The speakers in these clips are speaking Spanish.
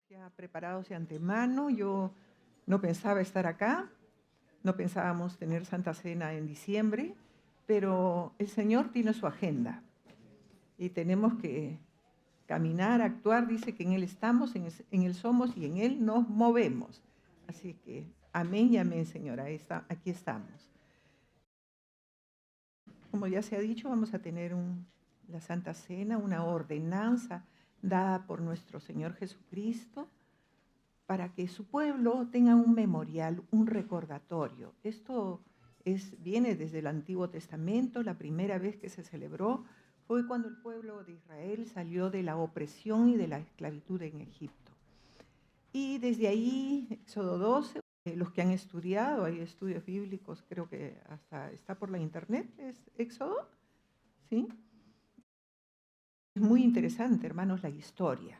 Ya preparados de antemano, yo no pensaba estar acá, no pensábamos tener Santa Cena en diciembre, pero el Señor tiene su agenda y tenemos que caminar, actuar, dice que en Él estamos, en Él somos y en Él nos movemos. Así que amén y amén, Señora, aquí estamos. Como ya se ha dicho, vamos a tener la Santa Cena, una ordenanza dada por nuestro Señor Jesucristo, para que su pueblo tenga un memorial, un recordatorio. Esto viene desde el Antiguo Testamento. La primera vez que se celebró fue cuando el pueblo de Israel salió de la opresión y de la esclavitud en Egipto. Y desde ahí, Éxodo 12, los que han estudiado, hay estudios bíblicos, creo que hasta está por la internet, es Éxodo, ¿sí? Es muy interesante, hermanos, la historia.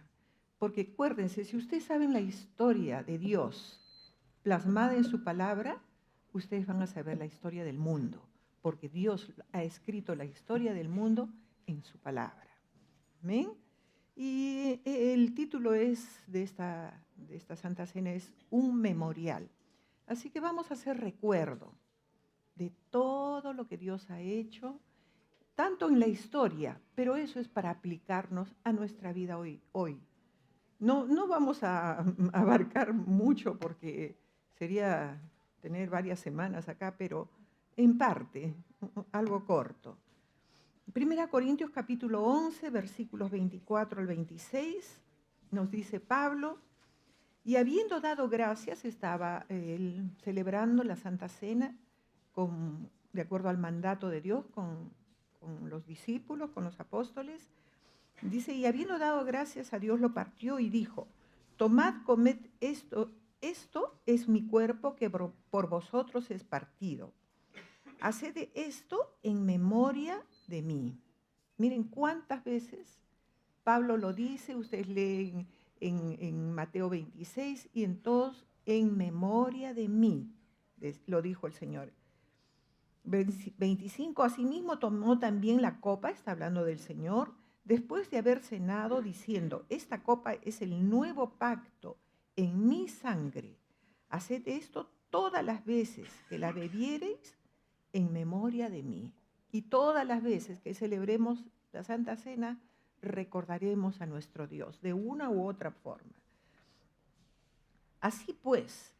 Porque acuérdense, si ustedes saben la historia de Dios plasmada en su palabra, ustedes van a saber la historia del mundo, porque Dios ha escrito la historia del mundo en su palabra. ¿Amén? Y el título de esta Santa Cena es un memorial. Así que vamos a hacer recuerdo de todo lo que Dios ha hecho, tanto en la historia, pero eso es para aplicarnos a nuestra vida hoy. No vamos a abarcar mucho porque sería tener varias semanas acá, pero en parte, algo corto. Primera Corintios capítulo 11, versículos 24 al 26, nos dice Pablo: y habiendo dado gracias, estaba él celebrando la Santa Cena de acuerdo al mandato de Dios con los discípulos, con los apóstoles. Dice, y habiendo dado gracias a Dios, lo partió y dijo: tomad, comed esto es mi cuerpo que por vosotros es partido. Haced de esto en memoria de mí. Miren cuántas veces Pablo lo dice, ustedes leen en Mateo 26 y en todos, en memoria de mí, lo dijo el Señor. 25, asimismo tomó también la copa, está hablando del Señor, después de haber cenado, diciendo: esta copa es el nuevo pacto en mi sangre. Haced esto todas las veces que la bebiereis en memoria de mí. Y todas las veces que celebremos la Santa Cena, recordaremos a nuestro Dios de una u otra forma. Así pues,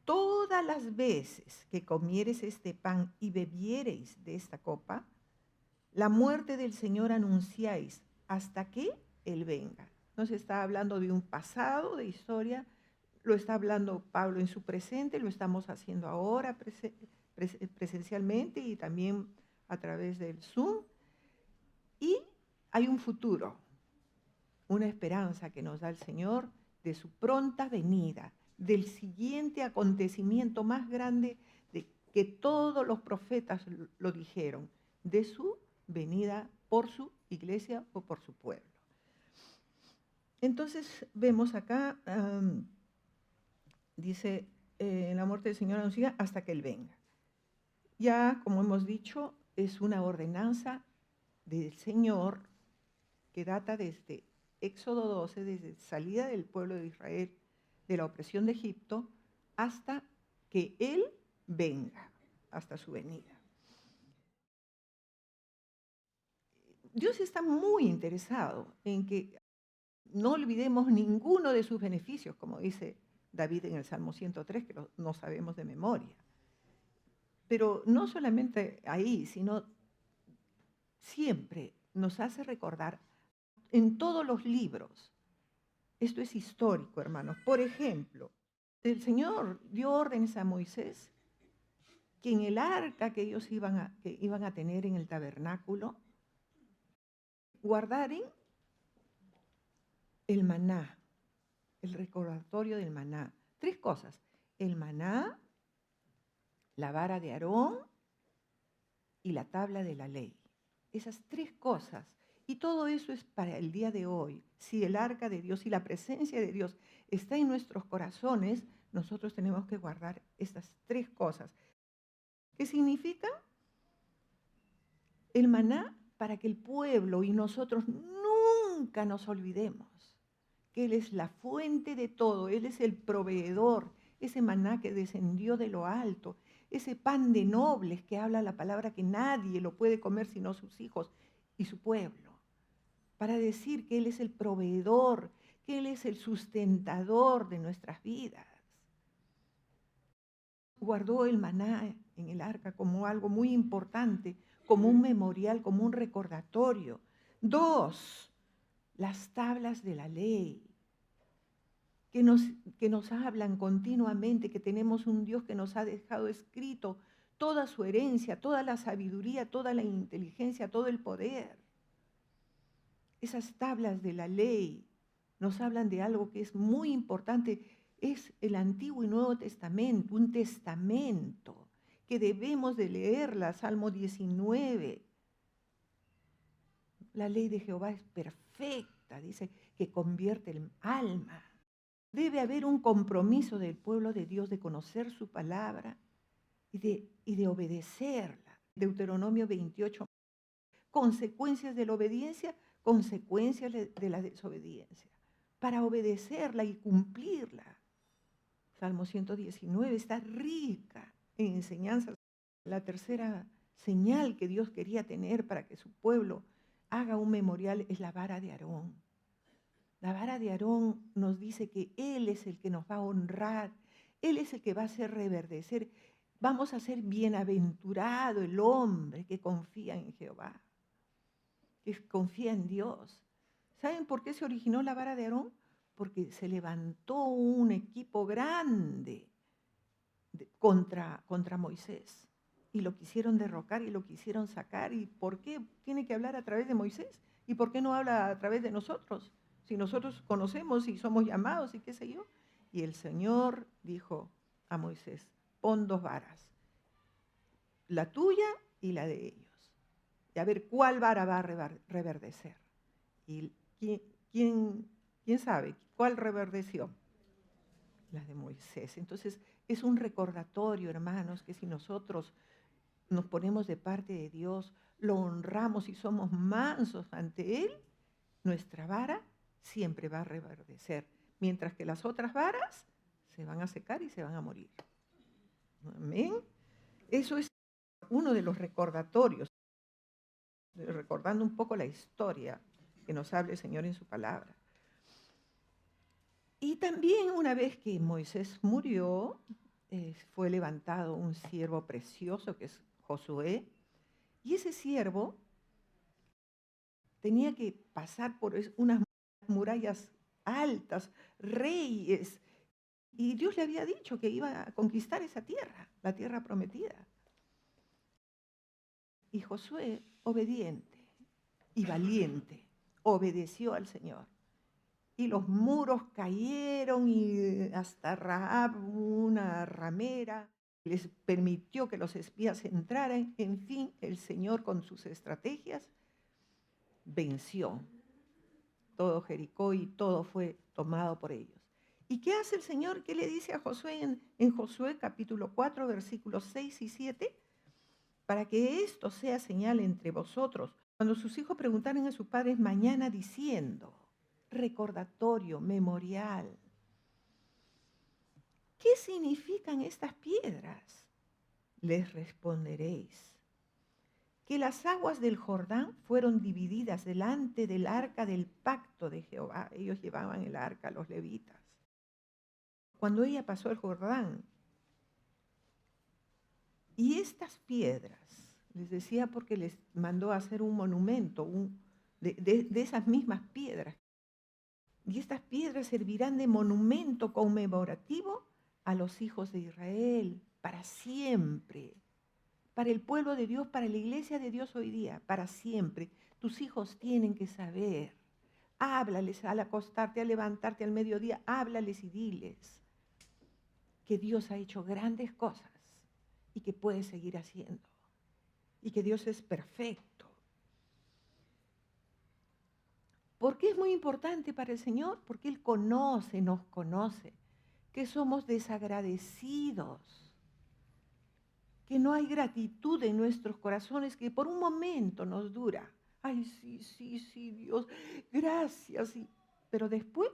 todas las veces que comiereis este pan y bebiereis de esta copa, la muerte del Señor anunciáis hasta que Él venga. No se está hablando de un pasado de historia, lo está hablando Pablo en su presente, lo estamos haciendo ahora presencialmente y también a través del Zoom. Y hay un futuro, una esperanza que nos da el Señor de su pronta venida, del siguiente acontecimiento más grande de que todos los profetas lo dijeron, de su venida por su iglesia o por su pueblo. Entonces vemos acá, dice, la muerte del Señor anuncia hasta que Él venga. Ya, como hemos dicho, es una ordenanza del Señor que data desde Éxodo 12, desde salida del pueblo de Israel de la opresión de Egipto, hasta que Él venga, hasta su venida. Dios está muy interesado en que no olvidemos ninguno de sus beneficios, como dice David en el Salmo 103, que no sabemos de memoria. Pero no solamente ahí, sino siempre nos hace recordar en todos los libros. Esto es histórico, hermanos. Por ejemplo, el Señor dio órdenes a Moisés que en el arca que ellos que iban a tener en el tabernáculo, guardaren el maná, el recordatorio del maná. 3 cosas: el maná, la vara de Aarón y la tabla de la ley. Esas 3 cosas. Y todo eso es para el día de hoy. Si el arca de Dios y la presencia de Dios está en nuestros corazones, nosotros tenemos que guardar estas 3 cosas. ¿Qué significa? El maná, para que el pueblo y nosotros nunca nos olvidemos que Él es la fuente de todo, Él es el proveedor, ese maná que descendió de lo alto, ese pan de nobles que habla la palabra que nadie lo puede comer sino sus hijos y su pueblo, para decir que Él es el proveedor, que Él es el sustentador de nuestras vidas. Guardó el maná en el arca como algo muy importante, como un memorial, como un recordatorio. 2, las tablas de la ley, que nos hablan continuamente, que tenemos un Dios que nos ha dejado escrito toda su herencia, toda la sabiduría, toda la inteligencia, todo el poder. Esas tablas de la ley nos hablan de algo que es muy importante, es el Antiguo y Nuevo Testamento, un testamento que debemos de leerla, Salmo 19. La ley de Jehová es perfecta, dice, que convierte el alma. Debe haber un compromiso del pueblo de Dios de conocer su palabra y de obedecerla. Deuteronomio 28. Consecuencias de la obediencia, consecuencias de la desobediencia. Para obedecerla y cumplirla. Salmo 119 está rica en enseñanzas. La tercera señal que Dios quería tener para que su pueblo haga un memorial es la vara de Aarón. La vara de Aarón nos dice que Él es el que nos va a honrar, Él es el que va a hacer reverdecer. Vamos a ser bienaventurado el hombre que confía en Jehová, que confía en Dios. ¿Saben por qué se originó la vara de Aarón? Porque se levantó un equipo grande contra Moisés y lo quisieron derrocar y lo quisieron sacar. ¿Y por qué tiene que hablar a través de Moisés? ¿Y por qué no habla a través de nosotros? Si nosotros conocemos y somos llamados y qué sé yo. Y el Señor dijo a Moisés, pon 2 varas, la tuya y la de ellos. Y a ver cuál vara va a reverdecer. ¿Y quién sabe cuál reverdeció? La de Moisés. Entonces es un recordatorio, hermanos, que si nosotros nos ponemos de parte de Dios, lo honramos y somos mansos ante Él, nuestra vara siempre va a reverdecer, mientras que las otras varas se van a secar y se van a morir. Amén. Eso es uno de los recordatorios, recordando un poco la historia que nos habla el Señor en su palabra. Y también una vez que Moisés murió, fue levantado un siervo precioso que es Josué, y ese siervo tenía que pasar por unas murallas altas, reyes, y Dios le había dicho que iba a conquistar esa tierra, la tierra prometida. Y Josué, obediente y valiente, obedeció al Señor. Y los muros cayeron y hasta Rahab, una ramera, les permitió que los espías entraran. En fin, el Señor con sus estrategias venció todo Jericó y todo fue tomado por ellos. ¿Y qué hace el Señor? ¿Qué le dice a Josué en Josué capítulo 4, versículos 6 y 7? Para que esto sea señal entre vosotros, cuando sus hijos preguntaran a sus padres mañana diciendo, recordatorio, memorial, ¿qué significan estas piedras? Les responderéis que las aguas del Jordán fueron divididas delante del arca del pacto de Jehová. Ellos llevaban el arca, los levitas. Cuando ella pasó el Jordán, y estas piedras, les decía porque les mandó a hacer un monumento de esas mismas piedras. Y estas piedras servirán de monumento conmemorativo a los hijos de Israel para siempre. Para el pueblo de Dios, para la iglesia de Dios hoy día, para siempre. Tus hijos tienen que saber. Háblales al acostarte, al levantarte, al mediodía, háblales y diles que Dios ha hecho grandes cosas y que puede seguir haciendo. Y que Dios es perfecto. ¿Por qué es muy importante para el Señor? Porque Él nos conoce, que somos desagradecidos, que no hay gratitud en nuestros corazones, que por un momento nos dura. Ay, sí, Dios, gracias. Pero después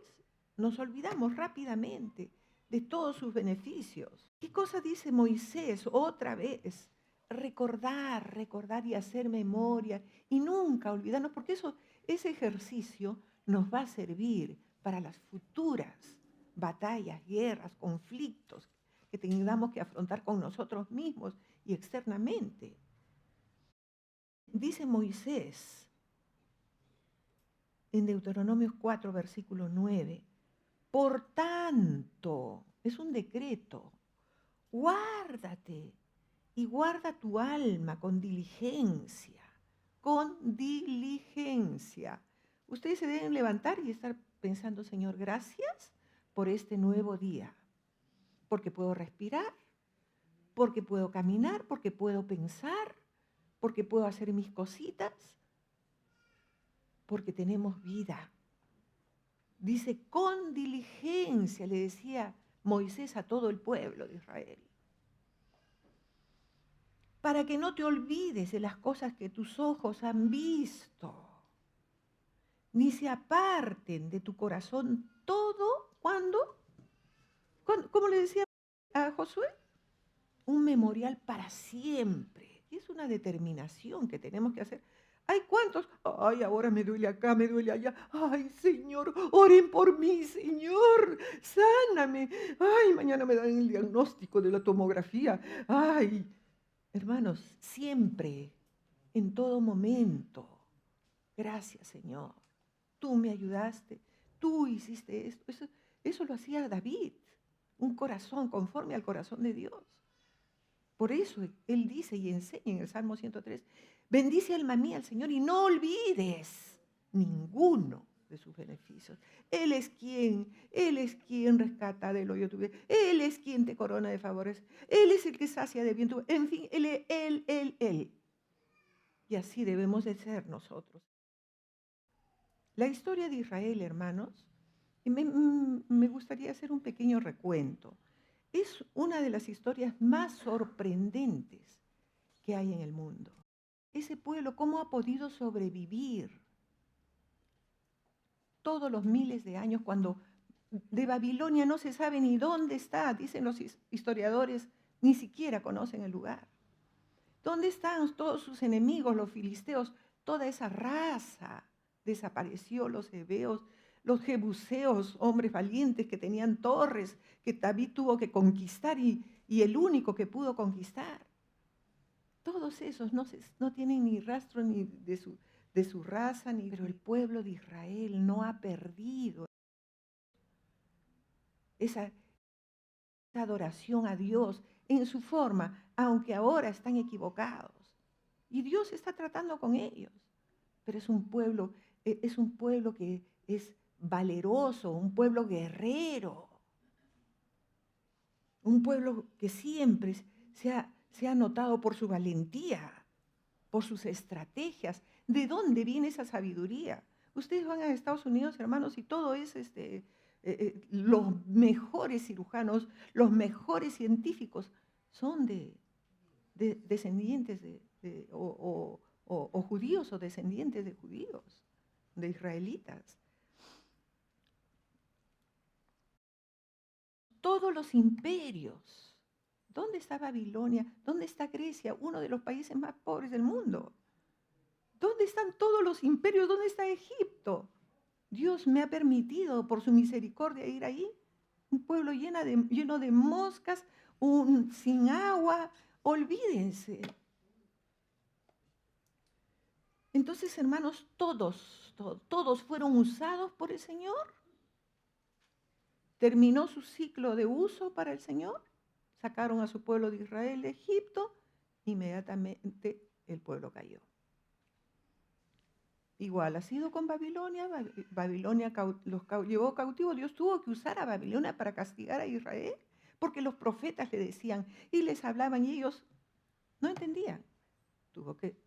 Nos olvidamos rápidamente de todos sus beneficios. ¿Qué cosa dice Moisés otra vez? Recordar, recordar y hacer memoria y nunca olvidarnos, porque ese ejercicio nos va a servir para las futuras batallas, guerras, conflictos que tengamos que afrontar con nosotros mismos y externamente. Dice Moisés en Deuteronomios 4, versículo 9, por tanto, es un decreto, guárdate y guarda tu alma con diligencia, con diligencia. Ustedes se deben levantar y estar pensando, Señor, gracias por este nuevo día, porque puedo respirar, porque puedo caminar, porque puedo pensar, porque puedo hacer mis cositas, porque tenemos vida. Dice, con diligencia, le decía Moisés a todo el pueblo de Israel, para que no te olvides de las cosas que tus ojos han visto, ni se aparten de tu corazón todo, ¿cuándo? ¿Cómo le decía a Josué? Un memorial para siempre. Y es una determinación que tenemos que hacer. ¿Hay cuántos? Ay, ahora me duele acá, me duele allá. Ay, Señor, oren por mí, Señor, sáname. Ay, mañana me dan el diagnóstico de la tomografía. Ay, hermanos, siempre, en todo momento. Gracias, Señor. Tú me ayudaste, tú hiciste esto. Eso lo hacía David, un corazón conforme al corazón de Dios. Por eso él dice y enseña en el Salmo 103, bendice alma mía al Señor y no olvides ninguno de sus beneficios. Él es quien rescata del hoyo tu vida. Él es quien te corona de favores. Él es el que sacia de bien tu vida. En fin, Él. Y así debemos de ser nosotros. La historia de Israel, hermanos, me gustaría hacer un pequeño recuento. Es una de las historias más sorprendentes que hay en el mundo. Ese pueblo, ¿cómo ha podido sobrevivir todos los miles de años cuando de Babilonia no se sabe ni dónde está? Dicen los historiadores, ni siquiera conocen el lugar. ¿Dónde están todos sus enemigos, los filisteos? Toda esa raza desapareció, los heveos, los jebuseos, hombres valientes que tenían torres que David tuvo que conquistar y el único que pudo conquistar. Todos esos no tienen ni rastro ni de su raza, pero el pueblo de Israel no ha perdido esa adoración a Dios en su forma, aunque ahora están equivocados. Y Dios está tratando con ellos. Pero es un pueblo que es valeroso, un pueblo guerrero, un pueblo que siempre se ha notado por su valentía, por sus estrategias. ¿De dónde viene esa sabiduría? Ustedes van a Estados Unidos, hermanos, y todo es los mejores cirujanos, los mejores científicos son descendientes o judíos o descendientes de judíos, de israelitas. Todos los imperios. ¿Dónde está Babilonia? ¿Dónde está Grecia? Uno de los países más pobres del mundo. ¿Dónde están todos los imperios? ¿Dónde está Egipto? Dios me ha permitido, por su misericordia, ir ahí. Un pueblo lleno de moscas, sin agua. Olvídense. Entonces, hermanos, todos fueron usados por el Señor. Terminó su ciclo de uso para el Señor. Sacaron a su pueblo de Israel de Egipto. Inmediatamente el pueblo cayó. Igual ha sido con Babilonia. Babilonia los llevó cautivos. Dios tuvo que usar a Babilonia para castigar a Israel, porque los profetas le decían y les hablaban y ellos no entendían. Tuvo que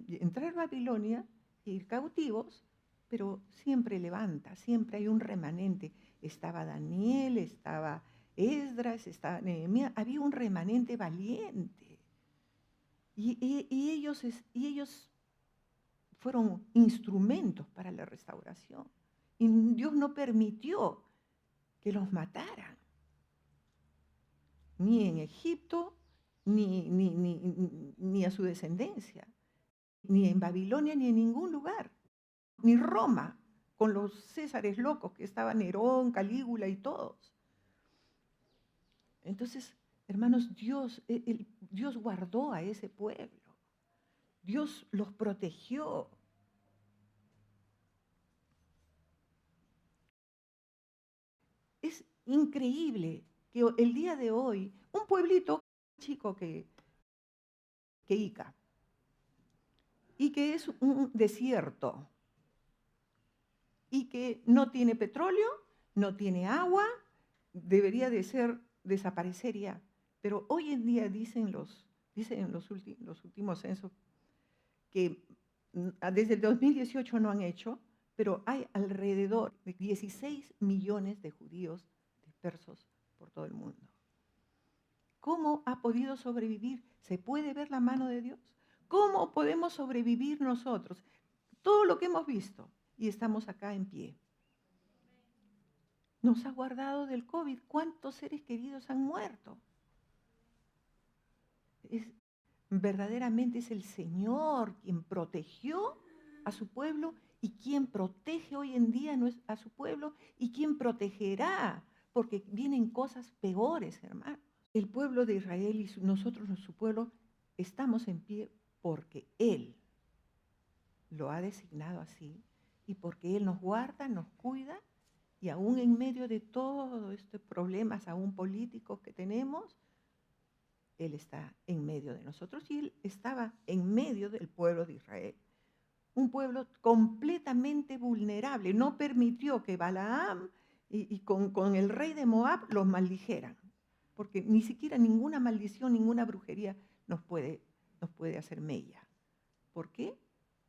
entrar a Babilonia e ir cautivos, pero siempre levanta, siempre hay un remanente. Estaba Daniel, estaba Esdras, estaba Nehemías, había un remanente valiente. Y ellos fueron instrumentos para la restauración. Y Dios no permitió que los mataran. Ni en Egipto, ni a su descendencia, ni en Babilonia, ni en ningún lugar, ni Roma, con los césares locos que estaban Nerón, Calígula y todos. Entonces, hermanos, Dios guardó a ese pueblo. Dios los protegió. Es increíble que el día de hoy, un pueblito chico que Ica, y que es un desierto, y que no tiene petróleo, no tiene agua, debería desaparecer ya. Pero hoy en día dicen los últimos censos que desde el 2018 no han hecho, pero hay alrededor de 16 millones de judíos dispersos por todo el mundo. ¿Cómo ha podido sobrevivir? ¿Se puede ver la mano de Dios? ¿Cómo podemos sobrevivir nosotros? Todo lo que hemos visto y estamos acá en pie. Nos ha guardado del COVID. ¿Cuántos seres queridos han muerto? Verdaderamente es el Señor quien protegió a su pueblo y quien protege hoy en día a su pueblo y quien protegerá, porque vienen cosas peores, hermanos. El pueblo de Israel y nosotros, su pueblo, estamos en pie porque Él lo ha designado así y porque Él nos guarda, nos cuida y aún en medio de todos estos problemas, aún políticos que tenemos, Él está en medio de nosotros y Él estaba en medio del pueblo de Israel. Un pueblo completamente vulnerable. No permitió que Balaam y con el rey de Moab los maldijeran, porque ni siquiera ninguna maldición, ninguna brujería nos puede hacer mella. ¿Por qué?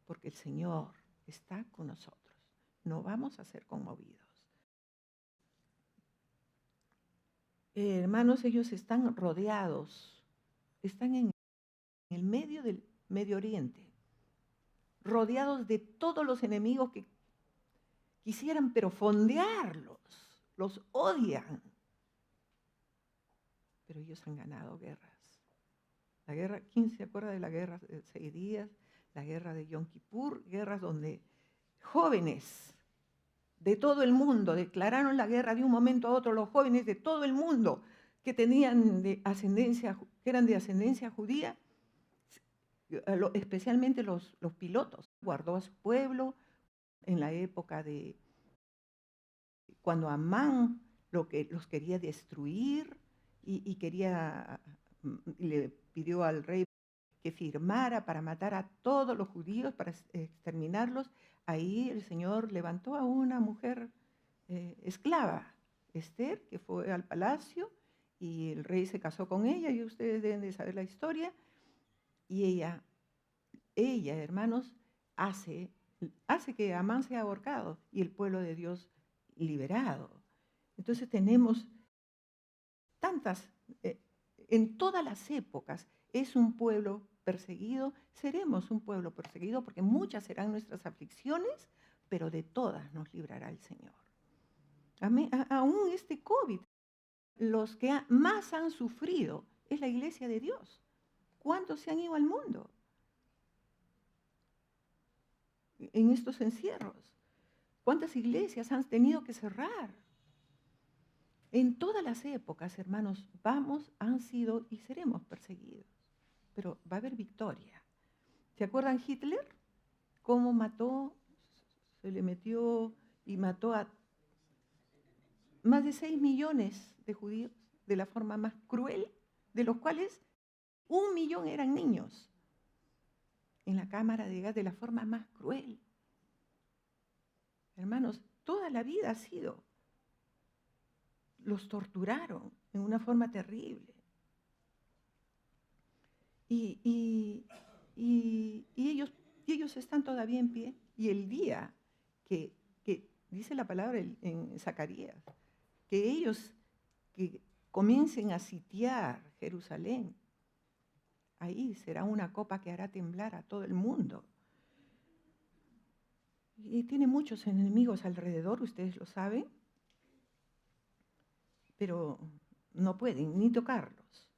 Porque el Señor está con nosotros. No vamos a ser conmovidos. Hermanos, ellos están rodeados, están en el medio del Medio Oriente, rodeados de todos los enemigos que quisieran, pero fondearlos, los odian. Pero ellos han ganado guerras. La guerra, ¿quién se acuerda de la guerra de 6 días? La guerra de Yom Kippur, guerras donde jóvenes de todo el mundo declararon la guerra de un momento a otro, los jóvenes de todo el mundo que eran de ascendencia judía, especialmente los pilotos, guardó a su pueblo en la época de cuando Amán los quería destruir y le pidió al rey que firmara para matar a todos los judíos, para exterminarlos. Ahí el Señor levantó a una mujer esclava, Esther, que fue al palacio y el rey se casó con ella, y ustedes deben de saber la historia. Y ella, hermanos, hace que Amán sea ahorcado y el pueblo de Dios liberado. Entonces tenemos tantas, en todas las épocas es un pueblo perseguido, seremos un pueblo perseguido porque muchas serán nuestras aflicciones, pero de todas nos librará el Señor. Aún este COVID, los que más han sufrido es la iglesia de Dios. ¿Cuántos se han ido al mundo en estos encierros? ¿Cuántas iglesias han tenido que cerrar? En todas las épocas, hermanos, han sido y seremos perseguidos, pero va a haber victoria. ¿Se acuerdan Hitler? ¿Cómo mató? Se le metió y mató a más de 6 millones de judíos de la forma más cruel, de los cuales 1 millón eran niños, en la cámara de gas, de la forma más cruel. Hermanos, toda la vida ha sido. Los torturaron en una forma terrible. Y ellos están todavía en pie. Y el día que dice la palabra en Zacarías, que ellos que comiencen a sitiar Jerusalén, ahí será una copa que hará temblar a todo el mundo. Y tiene muchos enemigos alrededor, ustedes lo saben. pero no pueden ni tocarlos,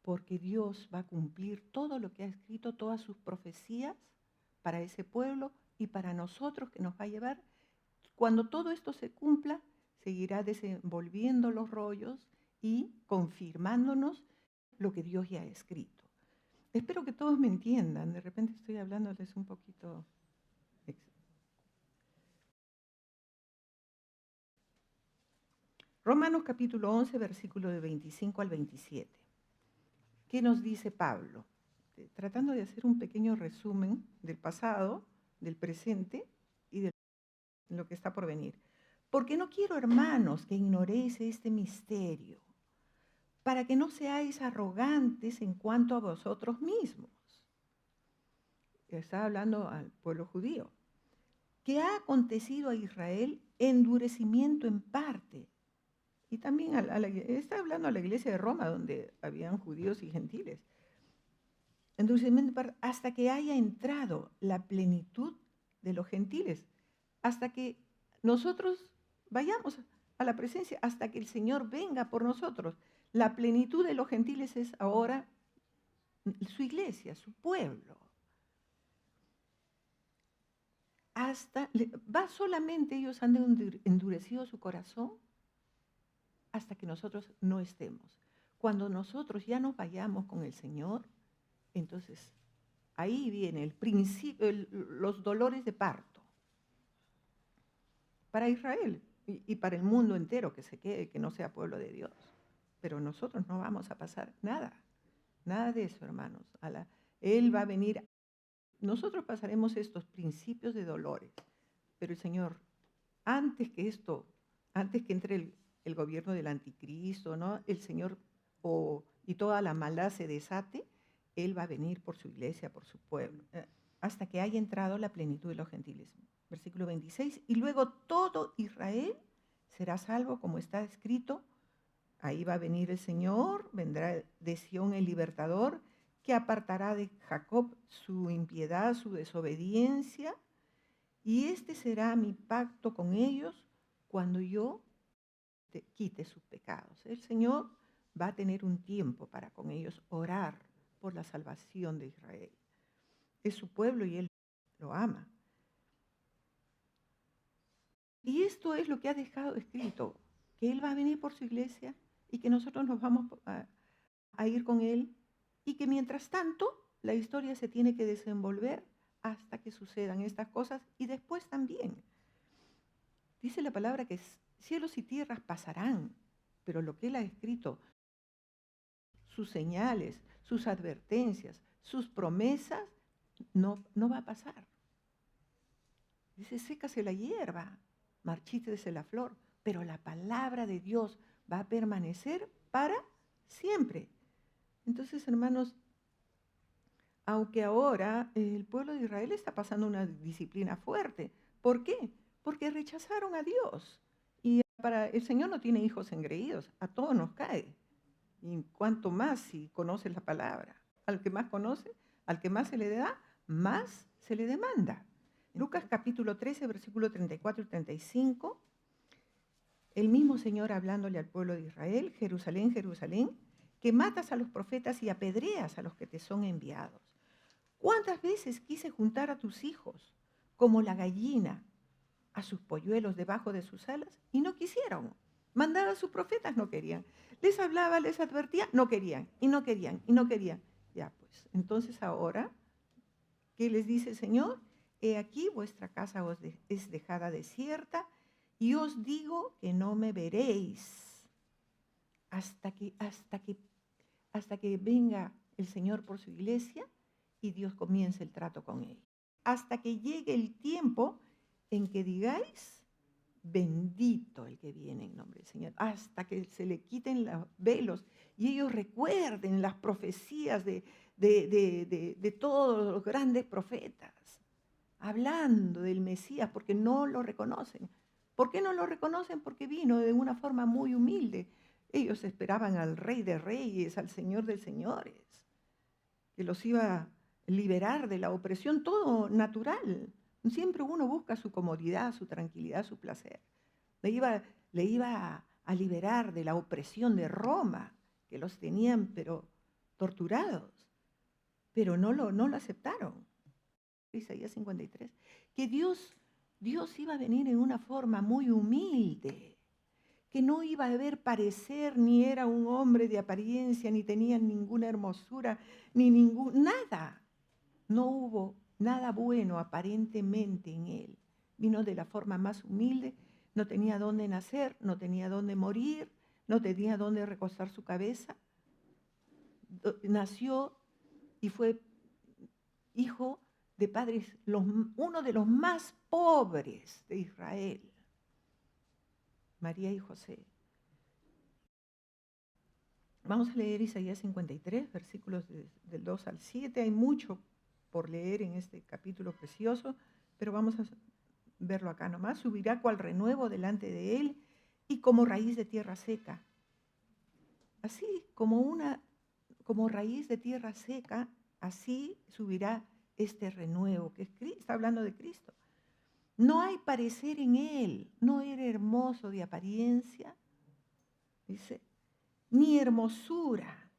porque Dios va a cumplir todo lo que ha escrito, todas sus profecías para ese pueblo y para nosotros, que nos va a llevar. Cuando todo esto se cumpla, seguirá desenvolviendo los rollos y confirmándonos lo que Dios ya ha escrito. Espero que todos me entiendan. De repente estoy hablándoles un poquito. Romanos capítulo 11, versículo de 25 al 27. ¿Qué nos dice Pablo? Tratando de hacer un pequeño resumen del pasado, del presente y de lo que está por venir. Porque no quiero, hermanos, que ignoréis este misterio, para que no seáis arrogantes en cuanto a vosotros mismos. Está hablando al pueblo judío. Que ha acontecido a Israel endurecimiento en parte. Y también está hablando a la iglesia de Roma, donde habían judíos y gentiles. Endurecimiento en parte, hasta que haya entrado la plenitud de los gentiles. Hasta que nosotros vayamos a la presencia, hasta que el Señor venga por nosotros. La plenitud de los gentiles es ahora su iglesia, su pueblo. Solamente ellos han endurecido su corazón hasta que nosotros no estemos. Cuando nosotros ya nos vayamos con el Señor, entonces ahí viene el principio, los dolores de parto. Para Israel y para el mundo entero que se quede, que no sea pueblo de Dios. Pero nosotros no vamos a pasar nada de eso, hermanos. Él va a venir. Nosotros pasaremos estos principios de dolores, pero el Señor, antes que entre el gobierno del anticristo, ¿no? El Señor y toda la maldad se desate, Él va a venir por su iglesia, por su pueblo, hasta que haya entrado la plenitud de los gentiles. Versículo 26, y luego todo Israel será salvo, como está escrito. Ahí va a venir el Señor, vendrá de Sión el libertador, que apartará de Jacob su impiedad, su desobediencia, y este será mi pacto con ellos cuando yo quite sus pecados. El Señor va a tener un tiempo para con ellos orar por la salvación de Israel. Es su pueblo y Él lo ama. Y esto es lo que ha dejado escrito, que Él va a venir por su iglesia y que nosotros nos vamos a ir con Él, y que mientras tanto la historia se tiene que desenvolver hasta que sucedan estas cosas, y después también. Dice la palabra que cielos y tierras pasarán, pero lo que Él ha escrito, sus señales, sus advertencias, sus promesas, no va a pasar. Dice, sécase la hierba, marchítese la flor, pero la palabra de Dios va a permanecer para siempre. Entonces, hermanos, aunque ahora el pueblo de Israel está pasando una disciplina fuerte. ¿Por qué? Porque rechazaron a Dios. Y el Señor no tiene hijos engreídos, a todos nos cae. Y cuanto más si conoces la palabra. Al que más conoce, al que más se le da, más se le demanda. Lucas capítulo 13, versículo 34 y 35, el mismo Señor hablándole al pueblo de Israel: Jerusalén, Jerusalén, que matas a los profetas y apedreas a los que te son enviados. ¿Cuántas veces quise juntar a tus hijos como la gallina a sus polluelos debajo de sus alas? Y no quisieron. Mandaba a sus profetas, no querían. Les hablaba, les advertía, no querían, y no querían, y no querían. Ya pues, entonces ahora, ¿qué les dice el Señor? He aquí vuestra casa es dejada desierta, y os digo que no me veréis hasta que venga el Señor por su iglesia y Dios comience el trato con él. Hasta que llegue el tiempo en que digáis, bendito el que viene en nombre del Señor. Hasta que se le quiten los velos y ellos recuerden las profecías de todos los grandes profetas, hablando del Mesías, porque no lo reconocen. ¿Por qué no lo reconocen? Porque vino de una forma muy humilde. Ellos esperaban al Rey de Reyes, al Señor de Señores, que los iba a liberar de la opresión, todo natural. Siempre uno busca su comodidad, su tranquilidad, su placer. le iba a liberar de la opresión de Roma, que los tenían pero torturados, pero no lo aceptaron. Isaías 53, que Dios iba a venir en una forma muy humilde, que no iba a ver parecer, ni era un hombre de apariencia, ni tenía ninguna hermosura, nada. No hubo nada bueno aparentemente en él. Vino de la forma más humilde, no tenía dónde nacer, no tenía dónde morir, no tenía dónde recostar su cabeza. Nació y fue hijo de padres, uno de los más pobres de Israel, María y José. Vamos a leer Isaías 53, versículos del 2 al 7. Hay mucho por leer en este capítulo precioso, pero vamos a verlo acá nomás. Subirá cual renuevo delante de él y como raíz de tierra seca. Así como raíz de tierra seca, así subirá este renuevo, que está hablando de Cristo. No hay parecer en él, no era hermoso de apariencia, dice, ni hermosura.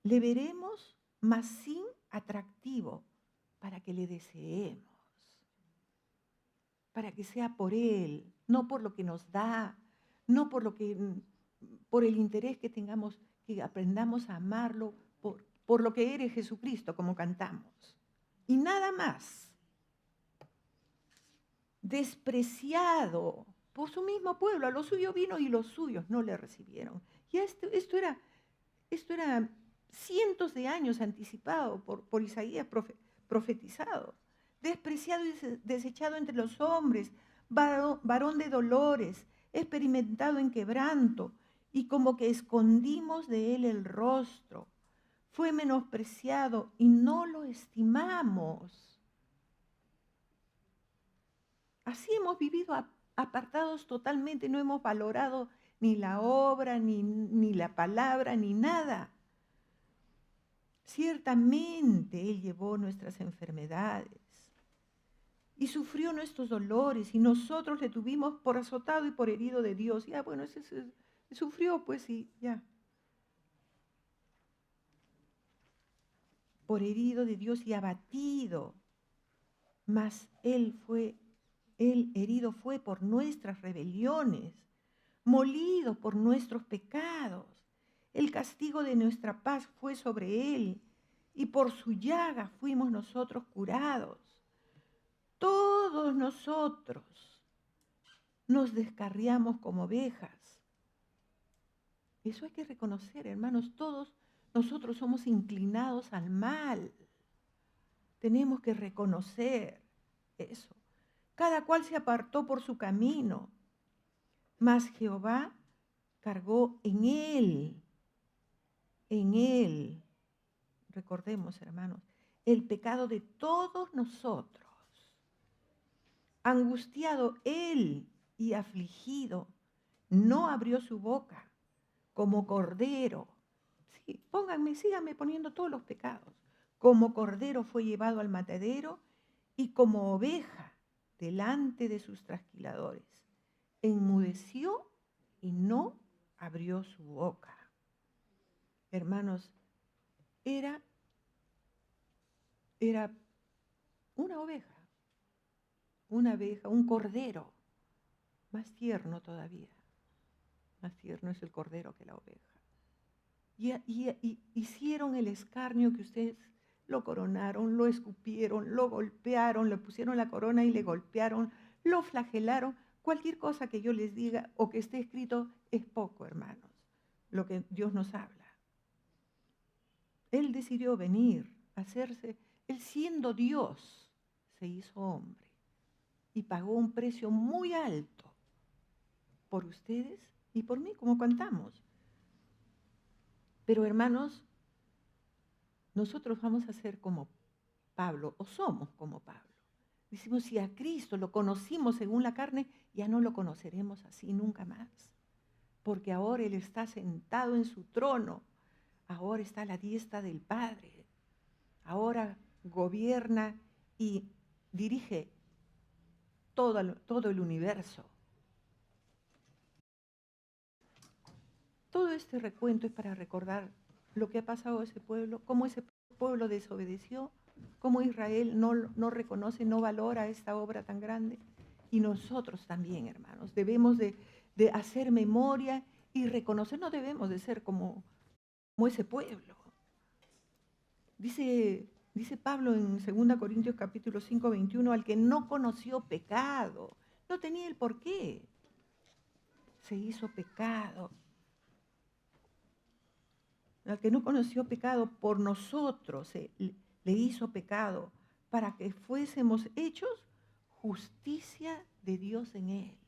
Le veremos, mas sin atractivo, para que le deseemos, para que sea por él, no por lo que nos da, no por por el interés que tengamos, que aprendamos a amarlo por lo que eres Jesucristo, como cantamos. Y nada más. Despreciado por su mismo pueblo, a lo suyo vino y los suyos no le recibieron. Y esto era cientos de años anticipado por Isaías profetizado. Despreciado y desechado entre los hombres, varón de dolores, experimentado en quebranto, y como que escondimos de él el rostro. Fue menospreciado y no lo estimamos. Así hemos vivido apartados totalmente, no hemos valorado ni la obra, ni la palabra, ni nada. Ciertamente Él llevó nuestras enfermedades y sufrió nuestros dolores, y nosotros le tuvimos por azotado y por herido de Dios. Ya, bueno, sufrió, pues sí, ya. Por herido de Dios y abatido, mas Él herido fue por nuestras rebeliones, molido por nuestros pecados. El castigo de nuestra paz fue sobre Él, y por su llaga fuimos nosotros curados. Todos nosotros nos descarriamos como ovejas. Eso hay que reconocer, hermanos. Todos nosotros somos inclinados al mal. Tenemos que reconocer eso. Cada cual se apartó por su camino, mas Jehová cargó en él, recordemos, hermanos, el pecado de todos nosotros. Angustiado él y afligido, no abrió su boca, como cordero. Sí, síganme poniendo todos los pecados. Como cordero fue llevado al matadero, y como oveja delante de sus trasquiladores. Enmudeció y no abrió su boca. Hermanos, era una oveja, un cordero, más tierno todavía. Más tierno es el cordero que la oveja. Y hicieron el escarnio que ustedes lo coronaron, lo escupieron, lo golpearon, le pusieron la corona y le golpearon, lo flagelaron. Cualquier cosa que yo les diga o que esté escrito es poco, hermanos, lo que Dios nos habla. Él decidió venir, él siendo Dios, se hizo hombre y pagó un precio muy alto por ustedes y por mí, como cantamos. Pero hermanos, nosotros vamos a ser como Pablo, o somos como Pablo. Decimos, si a Cristo lo conocimos según la carne, ya no lo conoceremos así nunca más. Porque ahora Él está sentado en su trono, ahora está a la diestra del Padre, ahora gobierna y dirige todo el universo. Todo este recuento es para recordar lo que ha pasado a ese pueblo, cómo ese pueblo desobedeció, cómo Israel no reconoce, no valora esta obra tan grande. Y nosotros también, hermanos, debemos de hacer memoria y reconocer, no debemos de ser como ese pueblo. Dice Pablo en 2 Corintios capítulo 5, 21, al que no conoció pecado, no tenía el porqué, se hizo pecado. Al que no conoció pecado, por nosotros le hizo pecado, para que fuésemos hechos justicia de Dios en él.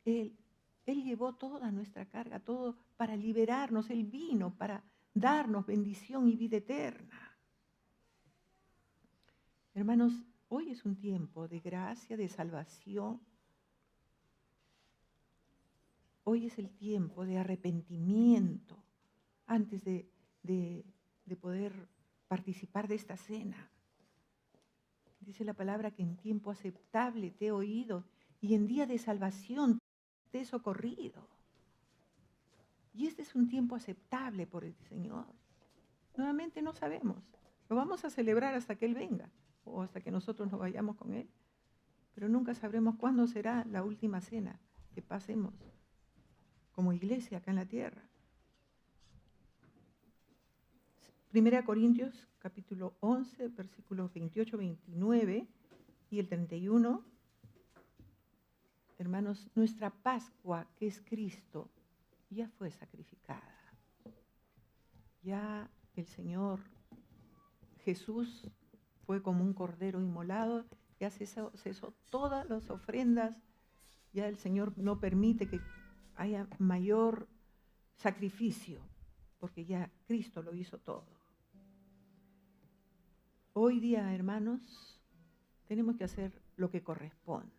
Él llevó toda nuestra carga, todo para liberarnos. Él vino para darnos bendición y vida eterna. Hermanos, hoy es un tiempo de gracia, de salvación. Hoy es el tiempo de arrepentimiento antes de poder participar de esta cena. Dice la palabra que en tiempo aceptable te he oído y en día de salvación te he socorrido. Y este es un tiempo aceptable por el Señor. Nuevamente no sabemos. Lo vamos a celebrar hasta que Él venga o hasta que nosotros nos vayamos con Él. Pero nunca sabremos cuándo será la última cena que pasemos como iglesia acá en la tierra. 1 Corintios capítulo 11, versículos 28, 29 y el 31. Hermanos, nuestra Pascua, que es Cristo, ya fue sacrificada. Ya el Señor Jesús fue como un cordero inmolado, ya cesó todas las ofrendas, ya el Señor no permite que haya mayor sacrificio, porque ya Cristo lo hizo todo. Hoy día, hermanos, tenemos que hacer lo que corresponde.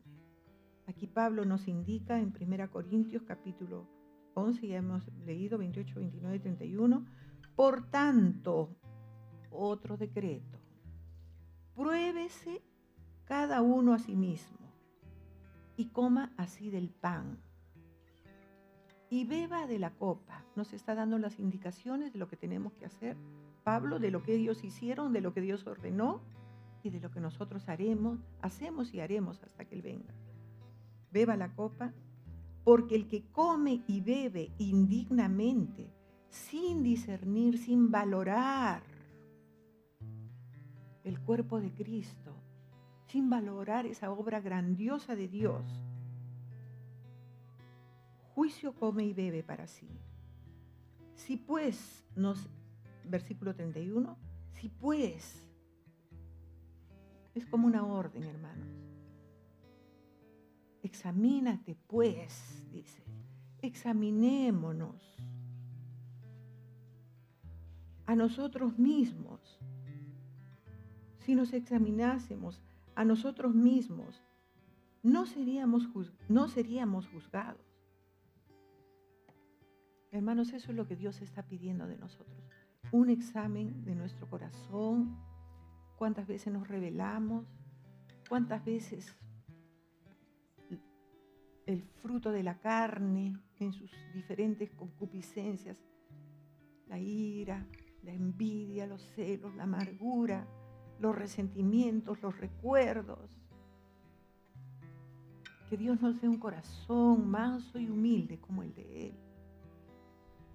Aquí Pablo nos indica en 1 Corintios capítulo 11, ya hemos leído 28, 29 y 31. Por tanto, otro decreto. Pruébese cada uno a sí mismo y coma así del pan y beba de la copa. Nos está dando las indicaciones de lo que tenemos que hacer. Pablo, de lo que ellos hicieron, de lo que Dios ordenó y de lo que nosotros hacemos y haremos hasta que Él venga. Beba la copa, porque el que come y bebe indignamente, sin discernir, sin valorar el cuerpo de Cristo, sin valorar esa obra grandiosa de Dios, juicio come y bebe para sí. Si pues versículo 31, si pues, es como una orden, hermanos. Examínate pues, dice, examinémonos a nosotros mismos. Si nos examinásemos a nosotros mismos, no seríamos juzgados. Hermanos, eso es lo que Dios está pidiendo de nosotros. Un examen de nuestro corazón. ¿Cuántas veces nos rebelamos? ¿Cuántas veces el fruto de la carne en sus diferentes concupiscencias, la ira, la envidia, los celos, la amargura, los resentimientos, los recuerdos? Que Dios nos dé un corazón manso y humilde como el de Él.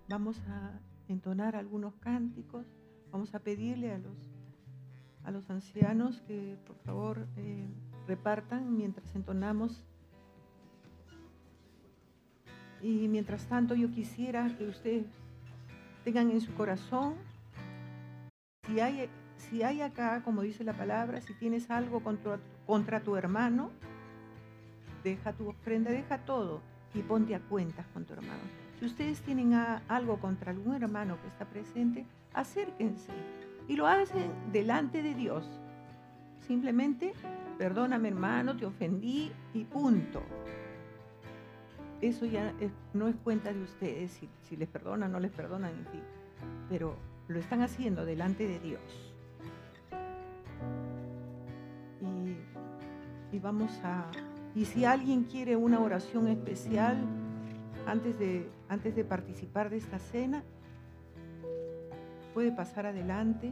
Vamos a entonar algunos cánticos, vamos a pedirle a los ancianos que por favor repartan mientras entonamos. Y mientras tanto yo quisiera que ustedes tengan en su corazón, si hay acá, como dice la palabra, si tienes algo contra tu hermano, deja tu ofrenda, deja todo y ponte a cuentas con tu hermano. Si ustedes tienen algo contra algún hermano que está presente, acérquense y lo hacen delante de Dios. Simplemente, perdóname hermano, te ofendí y punto. Eso ya no es cuenta de ustedes, si les perdonan o no les perdonan, en fin. Pero lo están haciendo delante de Dios. Y si alguien quiere una oración especial antes de participar de esta cena, puede pasar adelante,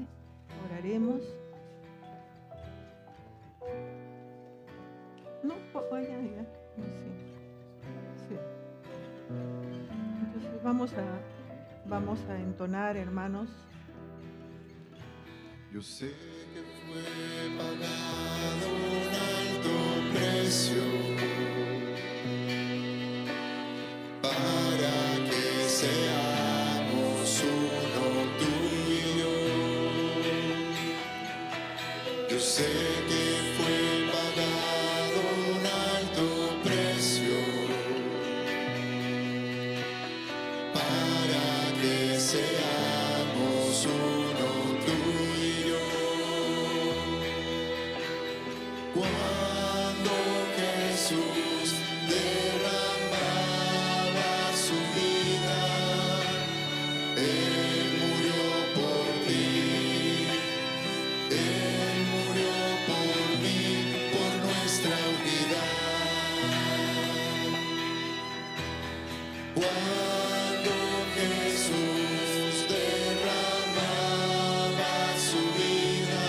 oraremos. No, vaya, ya, no sé. Sí. Entonces vamos a entonar, hermanos. Yo sé que fue pagado un alto precio para que seamos uno tú y yo. Yo sé que fue pagado un alto precio para que seamos uno tú y yo. Cuando Jesús derramaba su vida, Él murió por ti, Él murió por mí, por nuestra unidad. Cuando Jesús derramaba su vida,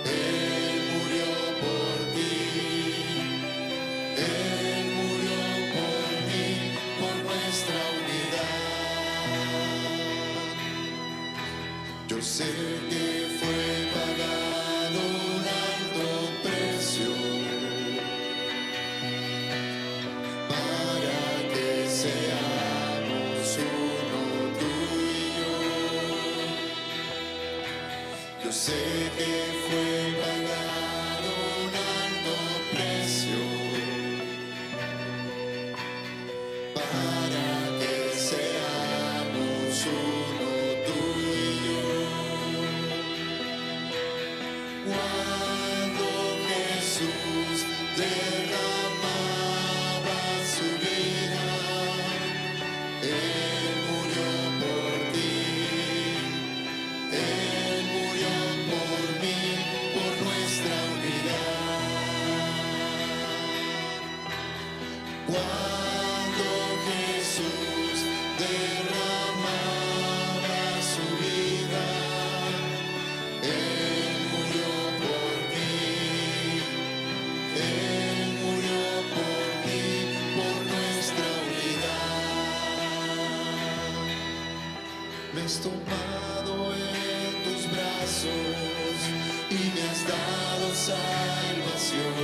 Él murió por ti, Él murió por mí, por nuestra unidad. Yo sé que fue pagado un alto precio para que seamos uno tú y yo. Yo sé que fue pagado un alto precio para que seamos uno tú y yo. Cuando Jesús derramaba su vida, Él murió por ti, Él murió por mí, por nuestra unidad. Cuando Jesús derramaba su vida, Él murió por ti, Él murió por mí, por nuestra unidad. Me has tomado en tus brazos y me has dado salvación.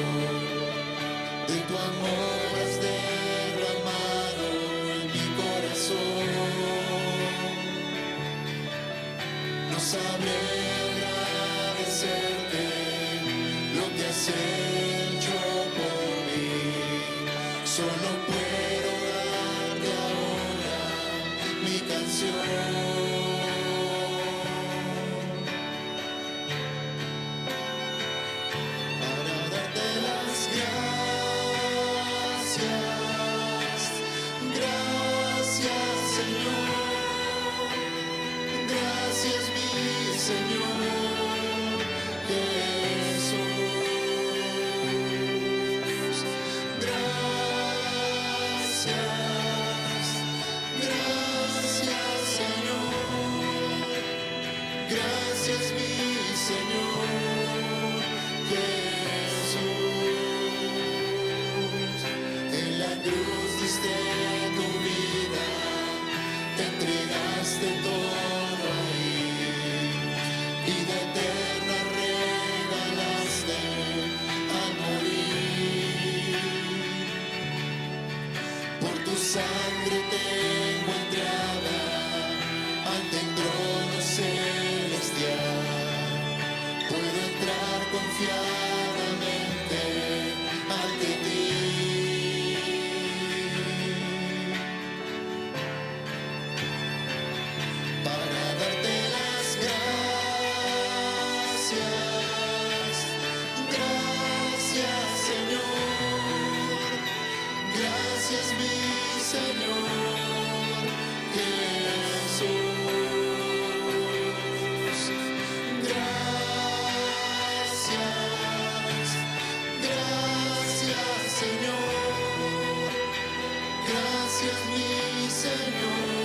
De tu amor has derramado en mi corazón. No sabré agradecerte lo que has hecho por mí. Solo puedo darte ahora mi canción. Para darte las gracias, gracias Señor, gracias mi Señor Jesús, gracias Gracias, mi Señor.